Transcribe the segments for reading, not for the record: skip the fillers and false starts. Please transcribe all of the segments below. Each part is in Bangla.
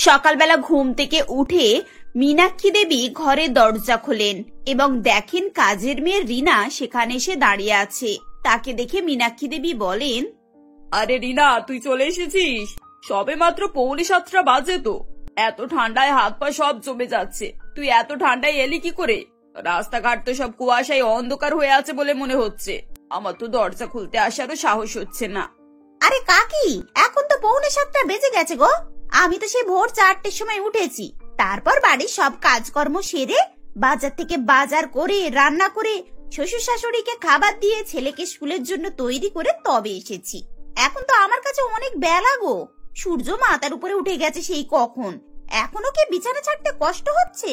সকালবেলা ঘুম থেকে উঠে মীনাক্ষী দেবী ঘরের দরজা খোলেন এবং দেখেন কাজের মেয়ে রিনা সেখানে এসে দাঁড়িয়ে আছে। তাকে দেখে মীনাক্ষী দেবী বলেন, আরে রিনা, তুই চলে এসেছিস? সবে মাত্র 6:45 বাজে তো। এত ঠান্ডায় হাত পা সব জমে যাচ্ছে। তুই এত ঠান্ডায় এলি কি করে? রাস্তাঘাট তো সব কুয়াশায় অন্ধকার হয়ে আছে বলে মনে হচ্ছে। আমার তো দরজা খুলতে আসারও সাহস হচ্ছে না। আরে কাকি, এখন তো 6:45 বেজে গেছে গো। আমি তো সেই ভোর 4টের সময় উঠেছি। তারপর বাড়ির সব কাজকর্ম সেরে বাজার থেকে বাজার করে রান্না করে শ্বশুর শাশুড়িকে খাবার দিয়ে ছেলেকে স্কুলের জন্য তৈরি করে তবে এসেছি। এখন তো আমার কাছে অনেক বেলা গো। সূর্য মাথার উপরে উঠে গেছে সেই কখন। এখনো কি বিছানা ছাড়তে কষ্ট হচ্ছে?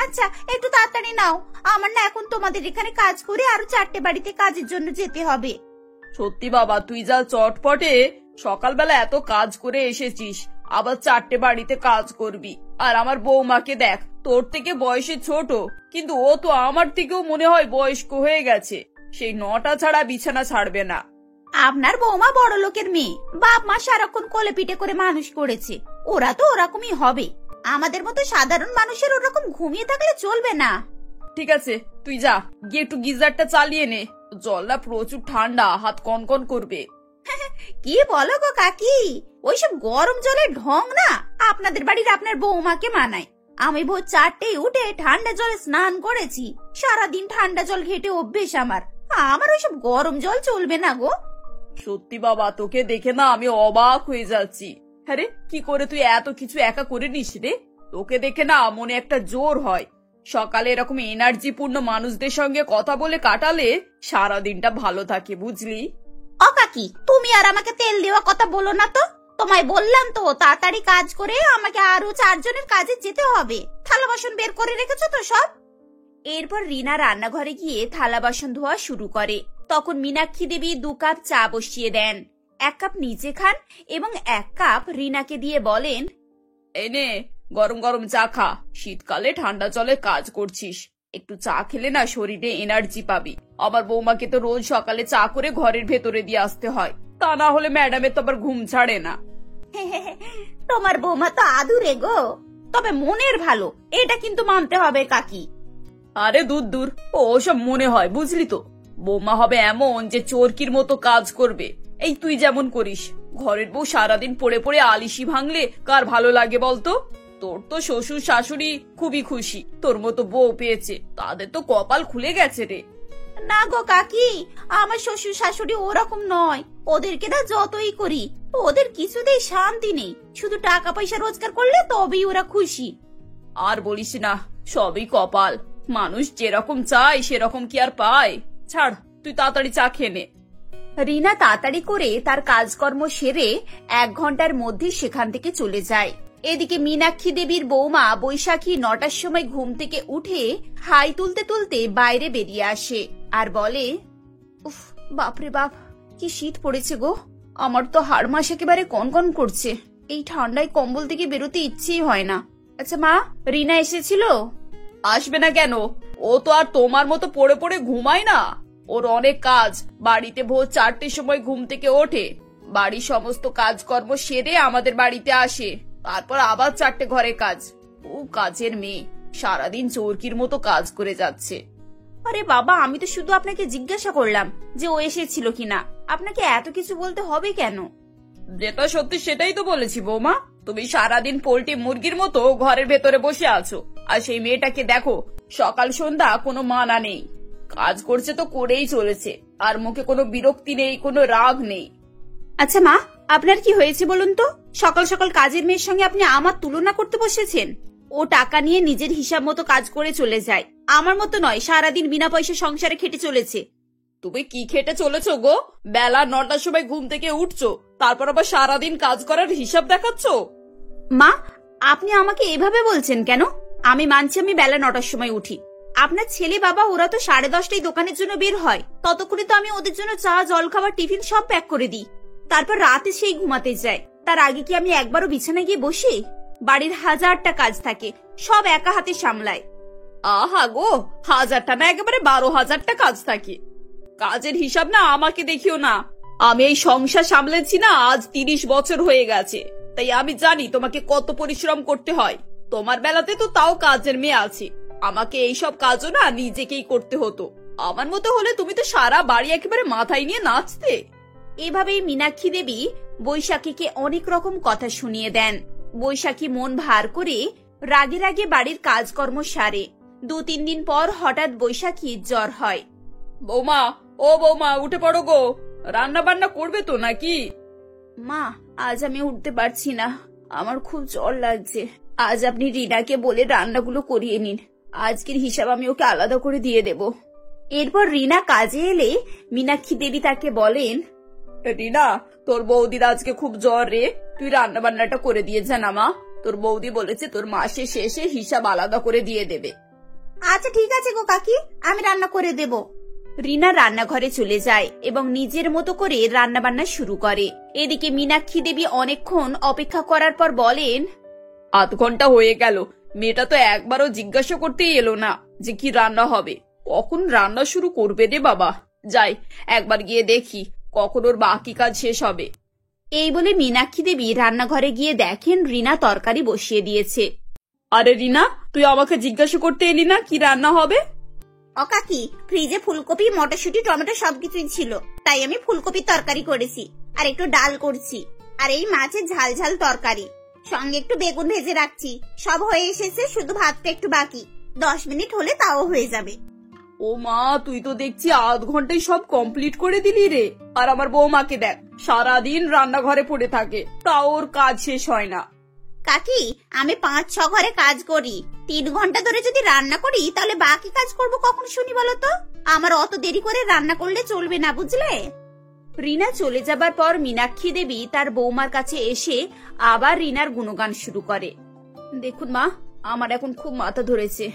আচ্ছা, একটু তাড়াতাড়ি নাও, আমার না এখন তোমাদের এখানে কাজ করে আরো 4টে বাড়িতে কাজের জন্য যেতে হবে। সত্যি বাবা, তুই যা চটপটে। সকালবেলা এত কাজ করে এসেছিস, আবার 4টে বাড়িতে কাজ করবি। আর আমার বৌমাকে দেখ, তোর থেকে বয়সে ছোট, কিন্তু ও তো আমার থেকেও মনে হয় বয়স্ক হয়ে গেছে। সেই 9টা ছাড়া বিছানা ছাড়বে না। আপনার বৌমা বড় লোকের মেয়ে, বাপ মা সারাক্ষণ কোলে পিঠে করে মানুষ করেছে। ওরা তো ওরকমই হবে। আমাদের মতো সাধারণ মানুষের ওরকম ঘুমিয়ে থাকলে চলবে না। ঠিক আছে, তুই যা গিয়ে একটু গিজারটা চালিয়ে নে। জলটা প্রচুর ঠান্ডা, হাত কনকন করবে। কি বলো গো কাকি, ওইসব গরম জলের ঢং না আপনাদের বাড়ির আপনার বৌমাকে মানায়। আমি ভোর 4টেয় উঠে ঠান্ডা জলে স্নান করেছি। সারাদিন ঠান্ডা জল ঘেটে অভ্যেস আমার। আমার ওইসব গরম জল চলবে না গো। সত্যি বাবা, তোকে দেখে না আমি অবাক হয়ে যাচ্ছি। আরে কি করে তুই এত কিছু একা করে নিস রে? তোকে দেখে না মনে একটা জোর হয়। সকালে এরকম এনার্জি পূর্ণ মানুষদের সঙ্গে কথা বলে কাটালে সারা দিনটা ভালো থাকে, বুঝলি? ও কাকি, তুমি আর আমাকে তেল দেওয়া কথা বলো না তো। তোমায় বললাম তো তাড়াতাড়ি কাজ করে আমাকে আরো 4 জনের কাজে যেতে হবে। থালা বাসন বের করে রেখেছো তো সব? এরপর রিনা রান্নাঘরে গিয়ে থালা বাসন ধোয়া শুরু করে। তখন মীনাক্ষী দেবী 2 কাপ চা বসিয়ে দেন। 1 কাপ নিজে খান এবং 1 কাপ রিনাকে দিয়ে বলেন, এনে গরম গরম চা খা। শীতকালে ঠান্ডা জলে কাজ করছিস, একটু চা খেলে না শরীরে এনার্জি পাবি। আমার বৌমাকে তো রোজ সকালে চা করে ঘরের ভেতরে দিয়ে আসতে হয়, তা না হলে ম্যাডামের তো আবার ঘুম ছাড়ে না। তোমার বৌমা তো আদুরে গো, তবে মনের ভালো, এটা কিন্তু মানতে হবে কাকি। আরে দূর দূর, ওসব মনে হয়, বুঝলি তো। বৌমা হবে এমন যে চোরকির মতো কাজ করবে। এই তুই যেমন করিস, ঘরের বউ সারাদিন পড়ে পড়ে আলিশি ভাঙলে কার ভালো লাগে বলতো? তোর তো শ্বশুর শাশুড়ি খুবই খুশি তোর মতো বউ পেয়েছে, তাদের তো কপাল খুলে গেছে রে। না গো কাকি, আমার শ্বশুর শাশুড়ি ওরকম নয়। ওদেরকে না যতই করি ওদের কিছুতেই শান্তি নেই। শুধু টাকা পয়সা রোজগার করলে তবেই ওরা খুশি। আর বলিস না, সবই কপাল। মানুষ যেরকম চায় সেরকম কি আর পায়? ছাড়, তুই তাড়াতাড়ি চা খেয়ে নে। রিনা তাড়াতাড়ি করে তার কাজকর্ম সেরে 1 ঘন্টার মধ্যে সেখান থেকে চলে যায়। এদিকে মীনাক্ষী দেবীর বৌমা বৈশাখী 9টার সময় ঘুম থেকে উঠে হাই তুলতে তুলতে বাইরে বেরিয়ে আসে আর বলে, উফ বাপরে বাপ, কি শীত পড়েছে গো। আমার তো হাড় মাস একেবারে কনকন করছে। এই ঠান্ডায় কম্বল থেকে বেরোতে ইচ্ছেই হয় না। আচ্ছা মা, রিনা এসেছিল? আসবে না কেন? ও তো আর তোমার মতো পড়ে পড়ে ঘুমায় না। ওর অনেক কাজ। বাড়িতে ভোর 4টের সময় ঘুম থেকে ওঠে, বাড়ির সমস্ত কাজকর্ম সেরে আমাদের বাড়িতে আসে, তারপর আবার 4টে ঘরে কাজ। ও কাজের মেয়ে, সারাদিন চোরকির মতো কাজ করে যাচ্ছে। আরে বাবা, আমি তো শুধু আপনাকে জিজ্ঞাসা করলাম যে ও এসেছিল কিনা। আপনাকে এত কিছু বলতে হবে কেন? যেটা সত্যি সেটাই তো বলেছি বৌমা। তুমি সারাদিন পোল্ট্রি মুরগির মতো ঘরের ভেতরে বসে আছো, আর সেই মেয়েটাকে দেখো সকাল সন্ধ্যা কোনো মানা নেই। কাজ করছে তো করেই চলেছে, আর মুখে কোনো বিরক্তি নেই, কোনো রাগ নেই। আচ্ছা মা, আপনার কি হয়েছে বলুন তো? সকাল সকাল কাজের মেয়ের সঙ্গে আপনি আমার তুলনা করতে বসেছেন। ও টাকা নিয়ে নিজের হিসাব মতো কাজ করে চলে যায়, আমার মতো নয় সারাদিন বিনা পয়সা সংসারে খেটে চলেছে। তুমি কি খেটে চলেছো গো? বেলা 9টার সময় ঘুম থেকে উঠছো, তারপর আবার সারাদিন কাজ করার হিসাব দেখাচ্ছ। মা, আপনি আমাকে এভাবে বলছেন কেন? আমি মানছি আমি বেলা 9টার সময় উঠি। আপনার ছেলে বাবা ওরা তো 10:30টায় দোকানের জন্য বের হয়। ততক্ষণে তো আমি ওদের জন্য চা, জল খাবার, টিফিন সব প্যাক করে দিই। তারপর রাতে সেই ঘুমাতে যায়। তার আগে কি আমি একবারও বিছানায় গিয়ে বসি? বাড়ির 1000টা কাজ থাকে, সব একা হাতে সামলায়। আহা গো, 1000টা না, একেবারে 12,000টা কাজ থাকে। কাজের হিসাব না আমাকে দেখিও না। আমি এই সংসার সামলেছি না আজ 30 বছর হয়ে গেছে। তাই আমি জানি তোমাকে কত পরিশ্রম করতে হয়। তোমার বেলাতে তো তাও কাজের মেয়ে আছে, আমাকে এইসব কাজও না নিজেকেই করতে হতো। আমার মতো হলে তুমি তো সারা বাড়ি একেবারে মাথায় নিয়ে নাচতে। এভাবেই মীনাক্ষী দেবী বৈশাখীকে অনেক রকম কথা শুনিয়ে দেন। বৈশাখী মন ভার করে রাগে রাগে বাড়ির কাজকর্ম সারে। 2-3 দিন পর হঠাৎ বৈশাখীর জ্বর হয়। বৌমা, ও বৌমা, উঠে পড়ো গো, রান্না বান্না করবে তো নাকি? মা, আজ আমি উঠতে পারছি না, আমার খুব জ্বর লাগছে। আজ আপনি রিনাকে বলে রান্নাগুলো করিয়ে নিন, আজকের হিসাব আমি ওকে আলাদা করে দিয়ে দেব। এরপর রিনা কাজে এলে মীনাক্ষী দেবী তাকে বলেন, রিনা, তোর বৌদির আজকে খুব জ্বর রে, তুই রান্না বান্নাটা করে দিয়ে যা না মা। তোর বৌদি বলেছে তোর মাসের শেষে হিসাব আলাদা করে দিয়ে দেবে। আচ্ছা ঠিক আছে গো কাকি, আমি রান্না করে দেব। রিনা রান্নাঘরে চলে যায় এবং নিজের মতো করে রান্না বান্না শুরু করে। এদিকে মীনাক্ষী দেবী অনেকক্ষণ অপেক্ষা করার পর বলেন, আধ ঘন্টা হয়ে গেল, মেয়েটা তো একবারও জিজ্ঞাসা করতেই এলো না যে কি রান্না হবে। কখন রান্না শুরু করবে রে বাবা, যাই একবার গিয়ে দেখি কখন ওর বাকি কাজ শেষ হবে। এই বলে মীনাক্ষী দেবী রান্নাঘরে গিয়ে দেখেন রিনা তরকারি বসিয়ে দিয়েছে। আরে রিনা, তুই আমাকে জিজ্ঞাসা করতে এলি না কি রান্না হবে? ও কাকি, ফ্রিজে ফুলকপি, মটরশুঁটি, টমেটো সবকিছুই ছিল, তাই আমি ফুলকপির তরকারি করেছি, আর একটু ডাল করছি, আর এই মাছের ঝাল ঝাল তরকারি, সঙ্গে একটু বেগুন ভেজে রাখছি। সব হয়ে এসেছে, শুধু ভাতটা একটু বাকি, 10 মিনিট হলে তাও হয়ে যাবে। ও মা, তুই তো দেখছি আধ ঘন্টায় সব কমপ্লিট করে দিলি রে। আর আমার বৌমাকে দেখ, সারাদিন রান্নাঘরে পড়ে থাকে, তাও ওর কাজ শেষ হয় না। কাকি, আমি 5-6 ঘরে কাজ করি, 3 ঘন্টা ধরে যদি রান্না করি তাহলে বাকি কাজ করব কখন শুনি বলো তো? আমার অত দেরি করে রান্না করলে চলবে না, বুঝলে? রিনা চলে যাবার পর মীনাক্ষী দেবী তার বৌমার কাছে এসে আবার রিনার গুণগান শুরু করে। দেখুন মা, আমার এখন খুব মাথা ধরেছে,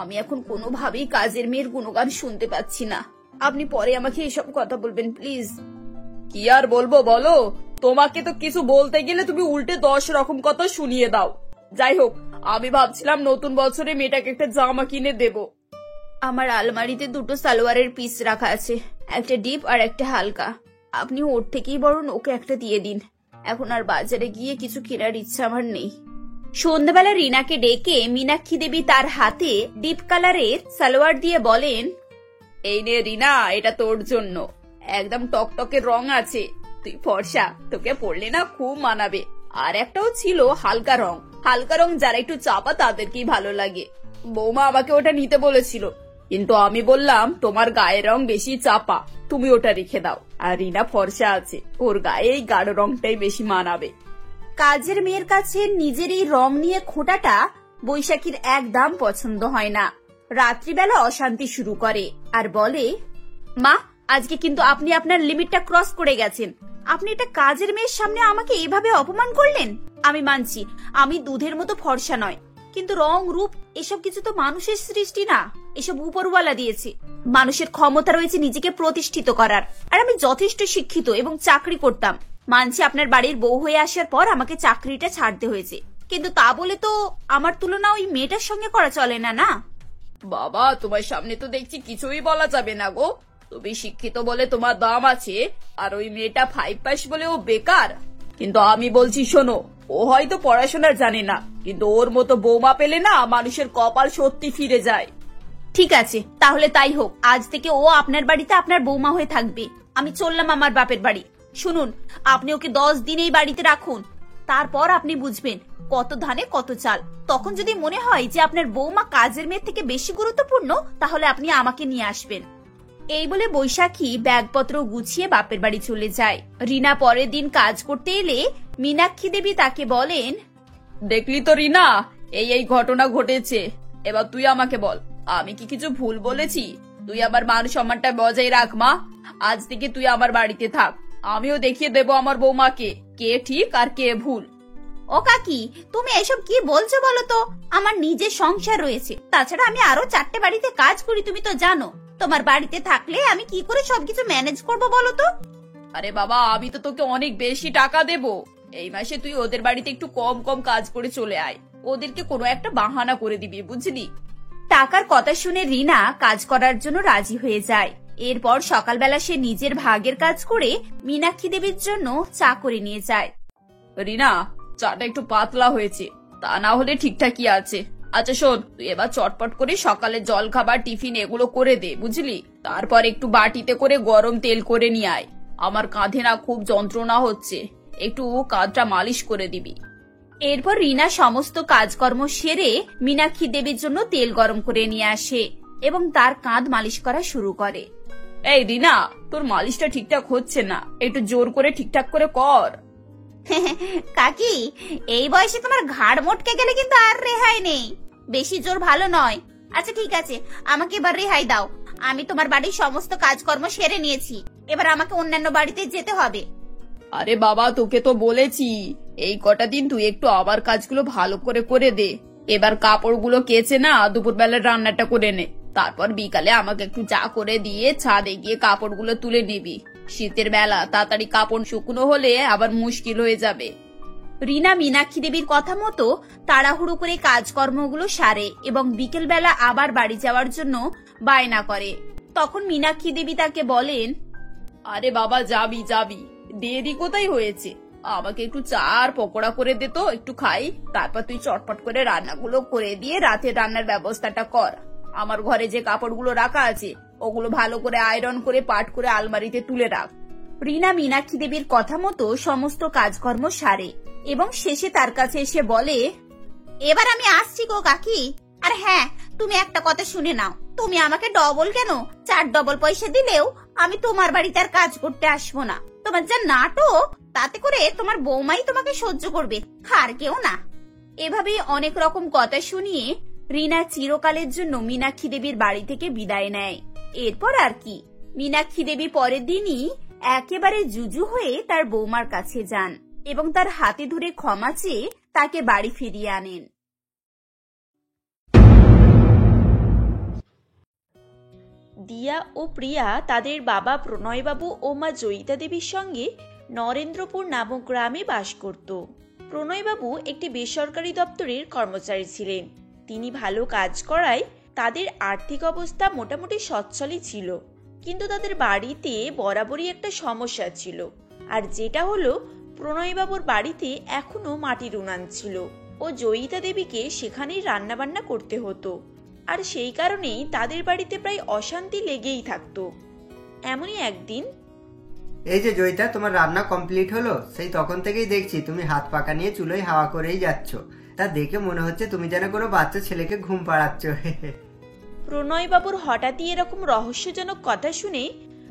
আমি এখন কোনোভাবেই কাজের মেয়ের গুণগান শুনতে পাচ্ছি না। আপনি পরে আমাকে এসব কথা বলবেন প্লিজ। কি আর বলবো বলো, তোমাকে তো কিছু বলতে গেলে তুমি উল্টে 10 রকম কথা শুনিয়ে দাও। যাই হোক, আমি ভাবছিলাম নতুন বছরে মেয়েটাকে একটা জামা কিনে দেব। আমার আলমারিতে 2টো সালোয়ারের পিস রাখা আছে, একটা ডিপ আর একটা হালকা। আপনি ওর থেকেই বরং ওকে একটা দিয়ে দিন, এখন আর বাজারে গিয়ে কিছু কেনার ইচ্ছা আমার নেই। সন্ধ্যাবেলা রিনাকে ডেকে মীনাক্ষী দেবী তার হাতে ডিপ কালারের সালোয়ার দিয়ে বলেন, এই নে রিনা, এটা তোর জন্য, একদম টকটকের রং আছে, তুই ফর্সা, তোকে পরলে না খুব মানাবে। আর একটাও ছিল হালকা রং, হালকা রং যারা একটু চাপা তাদেরকেই ভালো লাগে। বৌমা আমাকে ওটা নিতে বলেছিল, কিন্তু আমি বললাম তোমার গায়ের রং বেশি চাপা, তুমি ওটা রেখে দাও। আর রিনা ফর্সা আছে, ওর গায়ে এই গাঢ় রংটাই বেশি মানাবে। কাজের মেয়ের কাছে নিজের এই রং নিয়ে খোঁটাটা বৈশাখীর একদম পছন্দ হয় না। রাত্রিবেলা অশান্তি শুরু করে আর বলে, মা, আজকে কিন্তু আপনি আপনার লিমিটটা ক্রস করে গেছেন। আপনি এটা কাজের মেয়ের সামনে আমাকে এভাবে অপমান করলেন। আমি মানছি আমি দুধের মতো ফর্সা নয়, কিন্তু রং রূপ এসব কিছু তো মানুষের সৃষ্টি না, এসব উপরওয়ালা দিয়েছে। মানুষের ক্ষমতা রয়েছে নিজেকে প্রতিষ্ঠিত করার, আর আমি যথেষ্ট শিক্ষিত এবং চাকরি করতাম। মানছি আপনার বাড়ির বউ হয়ে আসার পর আমাকে চাকরিটা ছাড়তে হয়েছে, কিন্তু তা বলে তো আমার তুলনা ওই মেয়েটার সঙ্গে করা চলে না। না বাবা, তোমার সামনে তো দেখছি কিছুই বলা যাবে না গো। তুমি শিক্ষিত বলে তোমার দাম আছে, আর ওই মেয়েটা 5 পাস বলে ও বেকার। কিন্তু আমি বলছি শোনো, ও হয়তো পড়াশোনা জানে না, কিন্তু ওর মতো বৌমা পেলে না মানুষের কপাল সত্যি ফিরে যায়। ঠিক আছে, তাহলে তাই হোক, আজ থেকে ও আপনার বাড়িতে আপনার বৌমা হয়ে থাকবে। আমি চললাম আমার বাপের বাড়ি। শুনুন, আপনি ওকে 10 দিন এই বাড়িতে রাখুন, তারপর আপনি বুঝবেন কত ধানে কত চাল। তখন যদি মনে হয় যে আপনার বৌমা কাজের মেয়ের থেকে বেশি গুরুত্বপূর্ণ, তাহলে আপনি আমাকে নিয়ে আসবেন। এই বলে বৈশাখী ব্যাগপত্র গুছিয়ে বাপের বাড়ি চলে যায়। রিনা পরের দিন কাজ করতে এলে মীনাক্ষী দেবী তাকে বলেন, দেখলি তো রিনা, এই ঘটনা ঘটেছে, এবার তুই আমাকে বল, আমি কি কিছু ভুল বলেছি? তুই আমার মান সম্মানটা বজায় রাখ মা, আজ থেকে তুই আমার বাড়িতে থাক, আমিও দেখিয়ে দেব আমার বৌমাকে কে ঠিক আর কে ভুল। ও কাকি, তুমি এসব কি বলছো বলো তো? আমার নিজের সংসার রয়েছে, তাছাড়া আমি আরো 4টে বাড়িতে কাজ করি, তুমি তো জানো। তোমার বাড়িতে থাকলে আমি কি করে সবকিছু ম্যানেজ করবো বলো তো? আরে বাবা, আমি তো তোকে অনেক বেশি টাকা দেব, এই মাসে তুই ওদের বাড়িতে একটু কম কম কাজ করে চলে আয়, ওদেরকে কোনো একটা বাহানা করে দিবি, বুঝলি? টাকার কথা শুনে রিনা কাজ করার জন্য রাজি হয়ে যায়। এরপর সকালবেলা সে নিজের ভাগের কাজ করে মীনাক্ষী দেবীর জন্য চা করে নিয়ে যায়। রিনা, চাটা একটু পাতলা হয়েছে, তা না হলে ঠিকঠাকই আছে। আচ্ছা শোন, তুই এবার চটপট করে সকালে জল খাবার টিফিন এগুলো করে দে, বুঝলি? তারপর একটু বাটিতে করে গরম তেল করে নিয়ে আয়। আমার কাঁধে না খুব যন্ত্রণা হচ্ছে, একটু কাঁধটা মালিশ করে দিবি। এরপর রিনা সমস্ত কাজকর্ম সেরে মীনাক্ষী দেবীর জন্য তেল গরম করে নিয়ে আসে এবং তার কাঁধ মালিশ করা শুরু করে। এই রিনা, তোর মালিশটা ঠিকঠাক হচ্ছে না, একটু জোর করে ঠিকঠাক করে কর। কাকি, এই বয়সে তোমার ঘাড় মটকে গেলে কিন্তু আর রেহাই নেই। বেশি জোর ভালো নয়। আচ্ছা ঠিক আছে, আমাকে এবার রেহাই দাও। আমি তোমার বাড়ির সমস্ত কাজকর্ম সেরে নিয়েছি, এবার আমাকে অন্যান্য বাড়িতে যেতে হবে। আরে বাবা, তোকে তো বলেছি এই কটা দিন তুই একটু আবার কাজগুলো ভালো করে করে দে। এবার কাপড়গুলো কেচে না দুপুরবেলার রান্নাটা করে নে, তারপর বিকালে আমাকে একটু চা করে দিয়ে ছাদে গিয়ে কাপড়গুলো তুলে নিবি। শীতের বেলা তাড়াতাড়ি কাপড় শুকনো হলে আবার মুশকিল হয়ে যাবে। রিনা মীনাক্ষী দেবীর কথা মতো তাড়াহুড়ো করে কাজকর্মগুলো সারে এবং বিকেল বেলা আবার বাড়ি যাওয়ার জন্য বায়না করে। তখন মীনাক্ষী দেবী তাকে বলেন, আরে বাবা, যাবি যাবি, দেরি কোথায় হয়েছে? আমাকে একটু চা আর পকোড়া করে দে তো, একটু খাই। তারপর তুই চটপট করে রান্নাগুলো করে দিয়ে রাতের রান্নার ব্যবস্থাটা কর। আমার ঘরে যে কাপড়গুলো রাখা আছে ওগুলো ভালো করে আয়রন করে পাট করে আলমারিতে তুলে রাখ। রিনা মীনাক্ষী দেবীর কথা মতো সমস্ত কাজকর্ম সারে এবং শেষে তার কাছে এসে বলে, এবার আমি আসছি গো কাকি। আর হ্যাঁ, তুমি একটা কথা শুনে নাও, তুমি আমাকে ডবল কেন 4 ডবল পয়সা দিলেও আমি তোমার বাড়িতে আর কাজ করতে আসবো না। তোমার যা নাটক, তাতে করে তোমার বৌমাই তোমাকে সহ্য করবে, আর কেউ না। এভাবেই অনেক রকম কথা শুনিয়ে রিনা চিরকালের জন্য মীনাক্ষী দেবীর বাড়ি থেকে বিদায় নেয়। এরপর আর কি, মীনাক্ষী দেবী পরের দিনই একেবারে জুজু হয়ে তার বৌমার কাছে যান এবং তার হাতে ধরে ক্ষমা চেয়ে তাকে বাড়ি ফিরিয়ে আনেন। দিয়া ও প্রিয়া তাদের বাবা প্রণয়বাবু ও মা জয়িতা দেবীর সঙ্গে নরেন্দ্রপুর নামক গ্রামে বাস করত। প্রণয়বাবু একটি বেসরকারি দপ্তরের কর্মচারী ছিলেন। তিনি ভালো কাজ করায় তাদের আর্থিক অবস্থা মোটামুটি সচ্ছলই ছিল, কিন্তু তাদের বাড়িতে বরাবরই একটা সমস্যা ছিল, আর যেটা হলো প্রণয়বাবুর বাড়িতে এখনো মাটির উনান ছিল ও জয়িতা দেবীকে সেখানেই রান্নাবান্না করতে হতো, আর সেই কারণেই তাদের বাড়িতে প্রায় অশান্তি লেগেই থাকতো। এমনই একদিন, এই যে জয়িতা, তোমার রান্না কমপ্লিট হলো? সেই তখন থেকেই দেখছি তুমি হাত পাকা নিয়ে চুলোয় হাওয়া করেই যাচ্ছ। তা দেখে মনে হচ্ছে তুমি যেন কোনো বাচ্চা ছেলেকে ঘুম পাড়াচ্ছ। প্রণয়বাবুর হঠাৎই এরকম রহস্যজনক কথা শুনে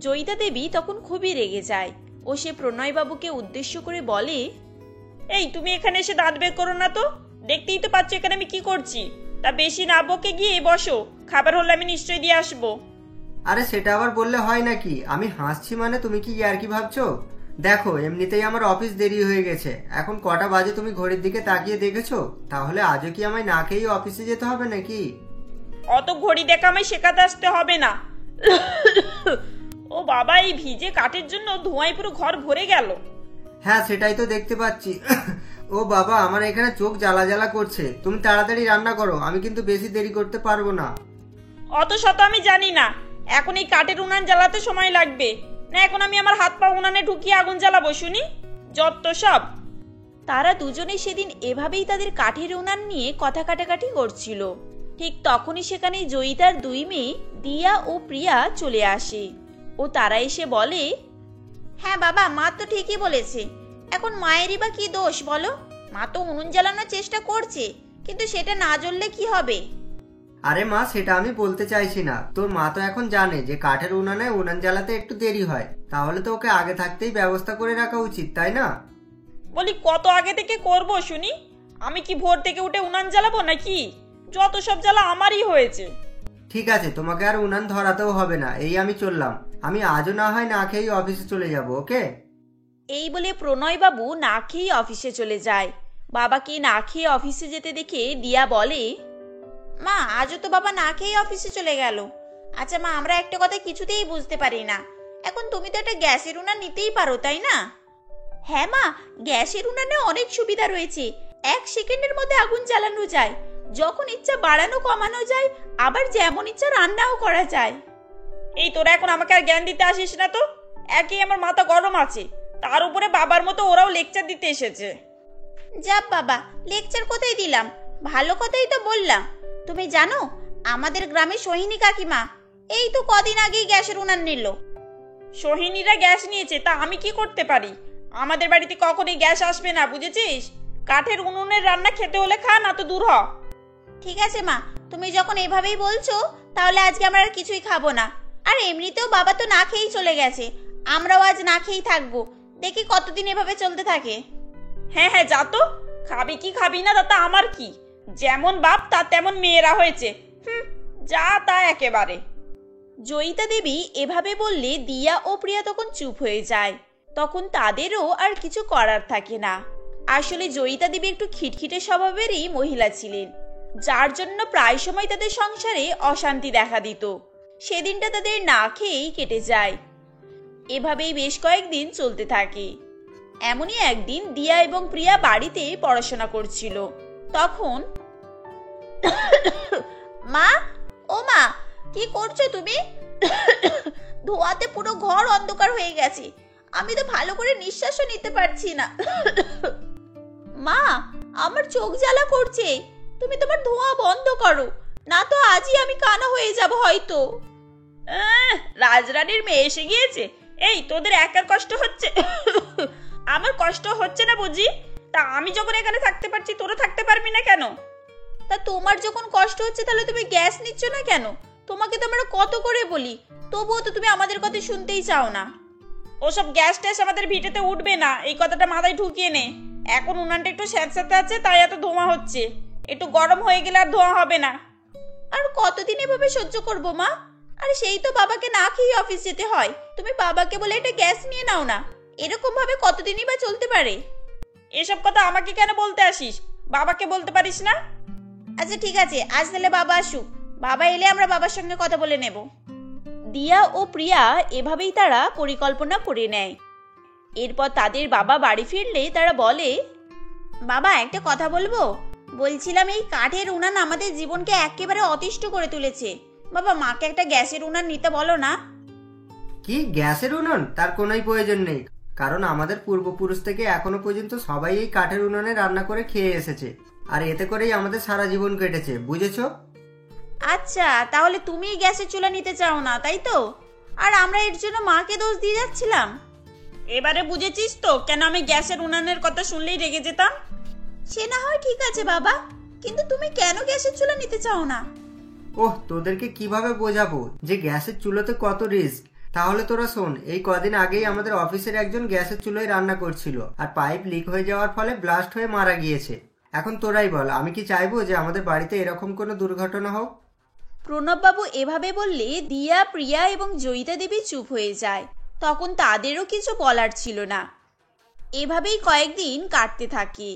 জয়িতা দেবী তখন খুবই রেগে যায় ও সে প্রণয়বাবুকে উদ্দেশ্য করে বলে, এই তুমি এখানে এসে দাঁত বের করো না তো, দেখতেই তো পাচ্ছ এখানে আমি কি করছি। তা বেশি না বকে গিয়ে বসো, খাবার হলে আমি নিশ্চয়ই দিয়ে আসবো। আরে সেটা আবার বললে হয় নাকি? আমি হাসছি মানে তুমি কি আর কি ভাবছো? দেখো, এমনিতেই আমার অফিস দেরি হয়ে গেছে। এখন কটা বাজে তুমি ঘড়ির দিকে তাকিয়ে দেখেছো? তাহলে আজও কি আমায় না খেয়েই অফিসে যেতে হবে নাকি? অত ঘড়ি দেখা আমায় শেখাতে আসতে হবে না। ও বাবা, এই ভিজে কাঠের জন্য ধোঁয়ায় পুরো ঘর ভরে গেল। হ্যাঁ, সেটাই তো দেখতে পাচ্ছি। ও বাবা, আমার এখানে চোখ জ্বালা জ্বালা করছে। তুমি তাড়াতাড়ি রান্না করো, আমি কিন্তু বেশি দেরি করতে পারবো না। অত শত আমি জানি না, এখন এই কাঠের উনান জ্বালাতে সময় লাগবে না, এখন আমি আমার হাত পা উনানে ঢুকিয়ে আগুন জ্বালাবো শুনি, যত সব। তারা দুজনে সেদিন এভাবেই তাদের কাঠের উনান নিয়ে কথা কাটাকাটি করছিল। ঠিক তখনই সেখানে জয়িতার 2 মেয়ে দিয়া ও প্রিয়া চলে আসে ও তারা এসে বলে, হ্যাঁ বাবা, মা তো ঠিকই বলেছে। এখন মায়েরই বা কি দোষ বলো? মা তো উনুন জ্বালানোর চেষ্টা করছে, কিন্তু সেটা না জ্বললে কি হবে? আরে মা, সেটা আমি বলতে চাইছি না। তোর মা তো এখন জানে যে কাঠের উনানে উনান জ্বালাতে একটু দেরি হয়, তাহলে তো ওকে আগে থাকতেই ব্যবস্থা করে রাখা উচিত, তাই না? বলি কত আগে থেকে করব শুনি? আমি কি ভোর থেকে উঠে উনান জ্বালাবো নাকি? যত সব জ্বালা আমারই হয়েছে। ঠিক আছে, তোমাকে আর উনান ধরাতেও হবে না। এই আমি চললাম। আমি আজও না হয় না খেয়েই অফিসে চলে যাব, ওকে? এই বলে প্রণয়বাবু না খেয়ে অফিসে চলে যায়। বাবাকে না খেয়ে অফিসে যেতে দেখে দিয়া বলে, মা, আজও তো বাবা না খেয়ে অফিসে চলে গেল। আচ্ছা মা, আমরা একটা কথা কিছুতেই বুঝতে পারি না। এখন তুমি তো একটা গ্যাসের উনান নিতেই পারো, তাই না? হ্যাঁ মা, গ্যাসের উনানে অনেক সুবিধা রয়েছে। 1 সেকেন্ডের মধ্যে আগুন জ্বালানো যায়, যখন ইচ্ছা বাড়ানো কমানো যায়, আবার যেমন ইচ্ছা রান্নাও করা যায়। এই তোরা এখন আমাকে আর জ্ঞান দিতে আসিস না তো। একই আমার মাথা গরম আছে, তার উপরে বাবার মতো ওরাও লেকচার দিতে এসেছে। যা বাবা, লেকচার কোথায় দিলাম, ভালো কথাই তো বললাম। তুমি জানো আমাদের গ্রামে সোহিনী কাকিমা এই তো কদিন আগেই গ্যাসের উনান নিল। সোহিনীরা গ্যাস নিয়েছে, তা আমি কি করতে পারি? আমাদের বাড়িতে কখনোই গ্যাস আসবে না, বুঝেছিস? কাঠের উনুনের রান্না খেতে হলে খা, না তো দূর হ। ঠিক আছে মা, তুমি যখন এভাবেই বলছো তাহলে আজকে আমরা আর কিছুই খাবো না। আর এমনিতেও বাবা তো না খেয়েই চলে গেছে, আমরাও আজ না খেয়েই থাকবো। দেখি কতদিন এভাবে চলতে থাকে। হ্যাঁ হ্যাঁ, যা তো। খাবি কি খাবি না তাতে আমার কি? যেমন বাপ তার তেমন মেয়েরা হয়েছে। যা তা একেবারে। জয়িতা দেবী এভাবে বললে দিয়া ও প্রিয়া তখন চুপ হয়ে যায়। তখন তাদেরও আর কিছু করার থাকে না। আসলে জয়িতা দেবী একটু খিটখিটে স্বভাবেরই মহিলা ছিলেন, যার জন্য প্রায় সময় তাদের সংসারে অশান্তি দেখা দিত। সেদিনটা তাদের না খেয়েই কেটে যায়। এভাবেই বেশ কয়েকদিন চলতে থাকে। এমনই একদিন দিয়া এবং প্রিয়া বাড়িতে পড়াশোনা করছিল। তখন মা, ও মা, কি করছো তুমি? ধোঁয়াতে পুরো ঘর অন্ধকার হয়ে গেছে, আমি তো ভালো করে নিঃশ্বাসও নিতে পারছি না। মা, আমার চোখ জ্বালা করছে, তুমি তোমার ধোঁয়া বন্ধ করো, না তো আজই আমি কানা হয়ে যাব হয়তো। রাজরানীর মেয়ে এসে গিয়েছে। এই তোদের একার কষ্ট হচ্ছে, আমার কষ্ট হচ্ছে না বুঝি? তা আমি যখন এখানে থাকতে পারছি, তোরা থাকতে পারবি না কেন? তা তোমার যখন কষ্ট হচ্ছে তাহলে তুমি গ্যাস নিচ্ছ না কেন? তোমাকে তো আমরা কত করে বলি, তবুও তো তুমি আমাদের কথা শুনতেই চাও না। ওসব গ্যাস ট্যাস আমাদের ভিটেতে উঠবে না, এই কথাটা মাথায় ঢুকিয়ে নে। এখন উনানটা একটু স্যাঁতস্যাঁতে আছে, তাই এত ধোঁয়া হচ্ছে। একটু গরম হয়ে গেলে আর ধোঁয়া হবে না। আর কতদিন এভাবে সহ্য করবো মা? আরে সেই তো বাবাকে না খেয়ে অফিস যেতে হয়, তুমি বাবাকে বলে একটা গ্যাস নিয়ে নাও না। এরকম ভাবে কতদিনই বা চলতে পারে? এসব কথা আমাকে কেন বলতে আসিস? বাবাকে বলতে পারিস না? আচ্ছা ঠিক আছে, আজ তাহলে বাবা আসুক, বাবা এলে আমরা বাবার সঙ্গে কথা বলে নেব। দিয়া ও প্রিয়া এভাবেই তারা পরিকল্পনা করে নেয়। এরপর তাদের বাবা বাড়ি ফিরলে তারা বলে, বাবা একটা কথা বলবো? বলছিলাম এই কাঠের উনান আমাদের জীবনকে একেবারে অতিষ্ঠ করে তুলেছে। বাবা মাকে একটা গ্যাসের উনান নিতে বলো না। কি গ্যাসের উনুন? তার কোনোই প্রয়োজন নেই, কারণ আমাদের পূর্বপুরুষ থেকে এখনো পর্যন্ত সবাই এই কাঠের উনুনে রান্না করে খেয়ে এসেছে, আর এতে করেই আমাদের সারা জীবন কেটেছে, বুঝেছো? আচ্ছা, তাহলে তুমি গ্যাসের চুলা নিতে চাও না, তাই তো? আর আমরা এর জন্য মাকে দোষ দিয়ে যাচ্ছিলাম। এবারে বুঝেছিস তো কেন আমি গ্যাসের উনানের কথা শুনলেই রেগে যেতাম? সে না হয় ঠিক আছে বাবা, কিন্তু তুমি কেন গ্যাসের চুলা নিতে চাও না? ওহ, তোদেরকে কিভাবে বোঝাবো যে গ্যাসের চুলোতে কত রিস্ক? তাহলে তোরা শোন, এই কদিন আগেই আমাদের অফিসের একজন গ্যাসের চুলোয় রান্না করছিল, আর পাইপ লিক হয়ে যাওয়ার ফলে ব্লাস্ট হয়ে মারা গিয়েছে। এখন তোরাই বল, আমি কি চাইবো যে আমাদের বাড়িতে এরকম কোনো দুর্ঘটনা হোক? প্রণববাবু এভাবে বললে দিয়া, প্রিয়া এবং জয়িতা দেবী চুপ হয়ে যায়। তখন তাদেরও কিছু বলার ছিল না। এভাবেই কয়েকদিন কাটতে থাকে।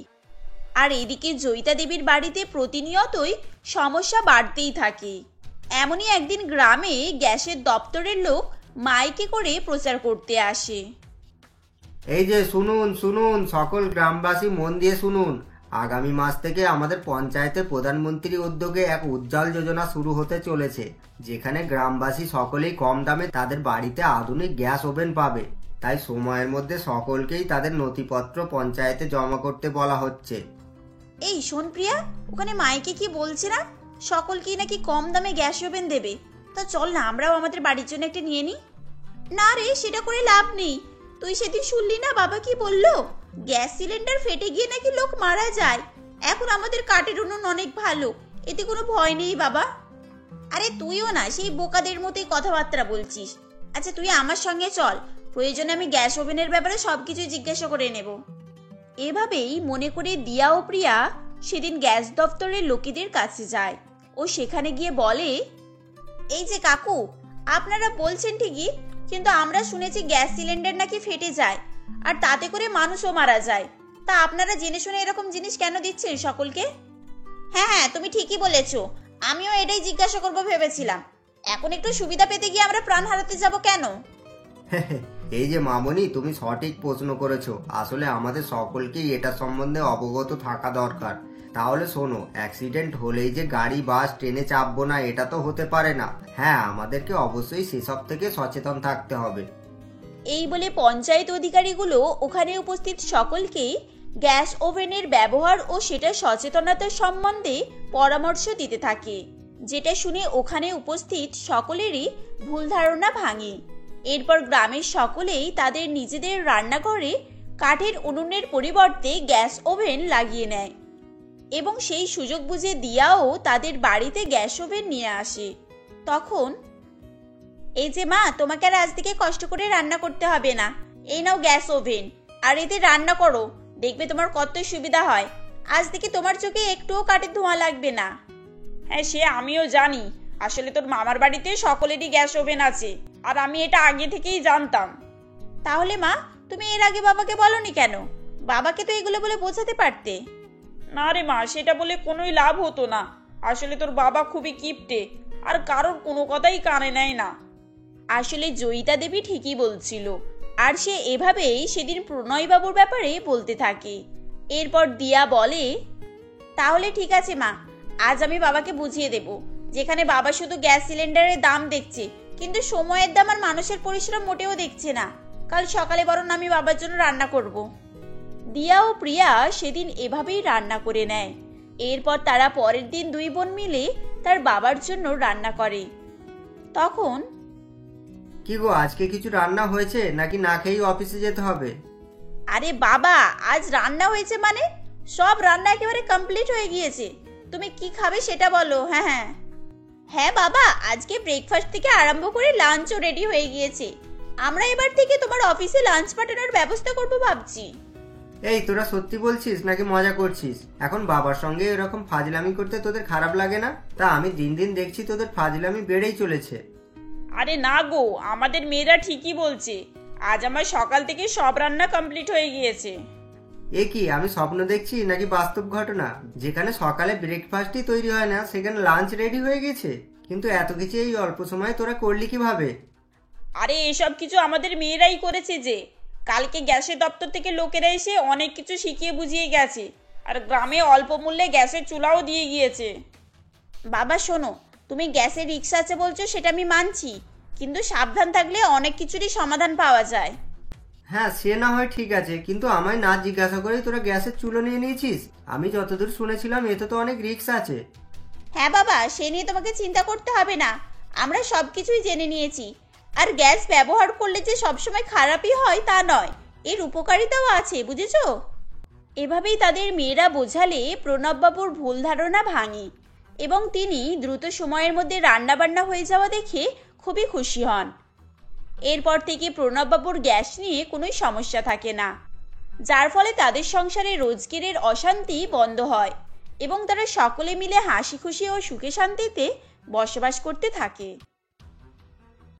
আর এদিকে জয়িতা দেবীর বাড়িতে প্রতিনিয়তই সমস্যা বাড়তেই থাকে। এমনই একদিন গ্রামে গ্যাসের দপ্তরের লোক মাইকে করে প্রচার করতে আসে। এই যে শুনুন শুনুন, সকল গ্রামবাসী মন দিয়ে শুনুন, আগামী মাস থেকে আমাদের পঞ্চায়েতের প্রধানমন্ত্রী উদ্যোগে এক উজ্জ্বল যোজনা শুরু হতে চলেছে, যেখানে গ্রামবাসী সকলেই কম দামে তাদের বাড়িতে আধুনিক গ্যাস ওভেন পাবে। তাই সময়ের মধ্যে সকলকেই তাদের নথিপত্র পঞ্চায়েতে জমা করতে বলা হচ্ছে। এই শোন প্রিয়া, ওখানে মাইকে কি বলছে না সকলকেই নাকি কম দামে গ্যাস ওভেন দেবে? তা চল না আমরাও আমাদের বাড়ির জন্য একটা নিয়ে নিই। না রে, সেটা করে লাভ নেই। তুই সেদিন শুনলি না বাবা কি বললো? গ্যাস সিলিন্ডার ফেটে গিয়ে নাকি লোক মারা যায়। এখন আমাদের কাঠের উনুন অনেক ভালো, এতে কোনো ভয় নেই বাবা। আরে তুইও না সেই বোকাদের মতোই কথাবার্তা বলছিস। আচ্ছা তুই আমার সঙ্গে চল, প্রয়োজনে আমি গ্যাস ওভেনের ব্যাপারে সবকিছু জিজ্ঞাসা করে নেব। এভাবেই মনে করে দিয়া ও প্রিয়া সেদিন গ্যাস দপ্তরের লোকেদের কাছে যায় ও সেখানে গিয়ে বলে, এই যে কাকু, আপনারা বলছেন ঠিকই, কিন্তু আমরা শুনেছি গ্যাস সিলিন্ডার নাকি ফেটে যায় আর তাতে করে মানুষও মারা যায়। তা আপনারা জেনে শুনে এরকম জিনিস কেন দিচ্ছেন সকলকে? হ্যাঁ হ্যাঁ, তুমি ঠিকই বলেছো, আমিও এটাই জিজ্ঞাসা করবো ভেবেছিলাম। এখন একটু সুবিধা পেতে গিয়ে আমরা প্রাণ হারাতে যাব কেন? এই যে মামনি, তুমি সঠিক প্রশ্ন করেছো। আসলে আমাদের সকলকেই এটা সম্বন্ধে অবগত থাকা দরকার। তাহলে শোনো, অ্যাক্সিডেন্ট হলেই যে গাড়ি বাস ট্রেনে চাপবো না, এটা তো হতে পারে না। হ্যাঁ, আমাদেরকে অবশ্যই সেসব থেকে সচেতন থাকতে হবে। এই বলে পঞ্চায়েত অধিকারীগুলো ওখানে উপস্থিত সকলকে গ্যাস ওভেনের ব্যবহার ও সেটা সচেতনতার সম্বন্ধে পরামর্শ দিতে থাকে, যেটা শুনে ওখানে উপস্থিত সকলেরই ভুল ধারণা ভাঙে। এরপর গ্রামের সকলেই তাদের নিজেদের রান্নাঘরে কাঠের উনুনের পরিবর্তে গ্যাস ওভেন লাগিয়ে নেয় এবং সেই সুযোগ বুঝে দিয়াও তাদের বাড়িতে গ্যাস ওভেন নিয়ে আসে। তখন, এই যে মা, তোমাকে আর আজ থেকে কষ্ট করে রান্না করতে হবে না, এই নাও গ্যাস ওভেন, আর এতে রান্না করো, দেখবে তোমার কত সুবিধা হয়। আজ থেকে তোমার চোখে একটুও কাঠের ধোঁয়া লাগবে না। হ্যাঁ, সে আমিও জানি। আসলে তোর মামার বাড়িতে সকলেরই গ্যাস ওভেন আছে, আর আমি এটা আগে থেকেই জানতাম। তাহলে মা, তুমি এর আগে বাবাকে বলনি কেন? বাবাকে তো এগুলো বলে বোঝাতে পারতে। না রে মা, সেটা বলে কোনোই লাভ হতো না। আসলে তোর বাবা খুবই কিপটে, আর কারোর কোনো কথাই কানে নেয় না। আসলে জয়িতা দেবী ঠিকই বলছিল, আর সে এভাবেই সেদিন প্রণয়বাবুর ব্যাপারে বলতে থাকে। এরপর দিয়া বলে, তাহলে ঠিক আছে মা, আজ আমি বাবাকে বুঝিয়ে দেব, যেখানে বাবা শুধু গ্যাস সিলিন্ডারের দাম দেখছে, কিন্তু সময়ের দাম আর মানুষের পরিশ্রম মোটেও দেখছে না। কাল সকালে বরং আমি বাবার জন্য রান্না করব। দিয়া ও প্রিয়া সেদিন এভাবেই রান্না করে নেয়। এরপর তারা পরের দিন দুই বোন মিলে তার বাবার জন্য রান্না করে। তখন, কি গো, আজকে কিছু রান্না হয়েছে নাকি না খেয়েই অফিসে যেতে হবে? আরে বাবা, আজ রান্না হয়েছে মানে সব রান্না একেবারে কমপ্লিট হয়ে গিয়েছে। তুমি কি খাবে সেটা বলো। হ্যাঁ হ্যাঁ হ্যাঁ বাবা, আজকে ব্রেকফাস্ট থেকে আরম্ভ করে লাঞ্চও রেডি হয়ে গিয়েছে। আমরা এবার থেকে তোমার অফিসে লাঞ্চ পাঠানোর ব্যবস্থা করব ভাবছি। এই, তোরা সত্যি বলছিস নাকি মজা করছিস? এখন বাবার সঙ্গে এরকম ফাজলামি করতে তোদের খারাপ লাগে না? তা আমি দিন দিন দেখছি তোদের ফাজলামি বেড়েই চলেছে। আরে না গো, আমাদের মেয়েরা ঠিকই বলছে। আজ আমার সকাল থেকে সব রান্না কমপ্লিট হয়ে গিয়েছে। এ কি, আমি স্বপ্ন দেখছি নাকি বাস্তব ঘটনা? যেখানে সকালে ব্রেকফাস্টই তৈরি হয় না, সেখানে লাঞ্চ রেডি হয়ে গেছে। কিন্তু এত কিছু এই অল্প সময়ে তোরা করলি কিভাবে? আরে এসব কিছু আমাদের মেয়েরাই করেছে। যে কালকে গ্যাসের দপ্তর থেকে লোকেরা এসে অনেক কিছু শিখিয়ে বুঝিয়ে গেছে, আর গ্রামে অল্প মূল্যে গ্যাসের চুলাও দিয়ে গিয়েছে। বাবা শোনো, তুমি গ্যাসের রিক্সা আছে বলছো, সেটা আমি মানছি, কিন্তু সাবধান থাকলে অনেক কিছুরই সমাধান পাওয়া যায়। হ্যাঁ, সে না হয় ঠিক আছে, কিন্তু আমায় না জিজ্ঞাসা করেই তোরা গ্যাসের চুলো নিয়ে নিয়েছিস। আমি যতদূর শুনেছিলাম এতে তো অনেক রিস্ক আছে। হ্যাঁ বাবা, সে নিয়ে তোমাকে চিন্তা করতে হবে না, আমরা সবকিছুই জেনে নিয়েছি। আর গ্যাস ব্যবহার করলে যে সবসময় খারাপই হয় তা নয়, এর উপকারিতাও আছে, বুঝেছো? এভাবেই তাদের মেয়েরা বোঝালে প্রণববাবুর ভুল ধারণা ভাঙে এবং তিনি দ্রুত সময়ের মধ্যে রান্নাবান্না হয়ে যাওয়া দেখে খুবই খুশি হন। এরপর থেকে প্রণববাবুর গ্যাস নিয়ে কোনো সমস্যা থাকে না, যার ফলে তাদের সংসারে রোজগারের অশান্তি বন্ধ হয় এবং তারা সকলে মিলে হাসি খুশি ও সুখে শান্তিতে বসবাস করতে থাকে।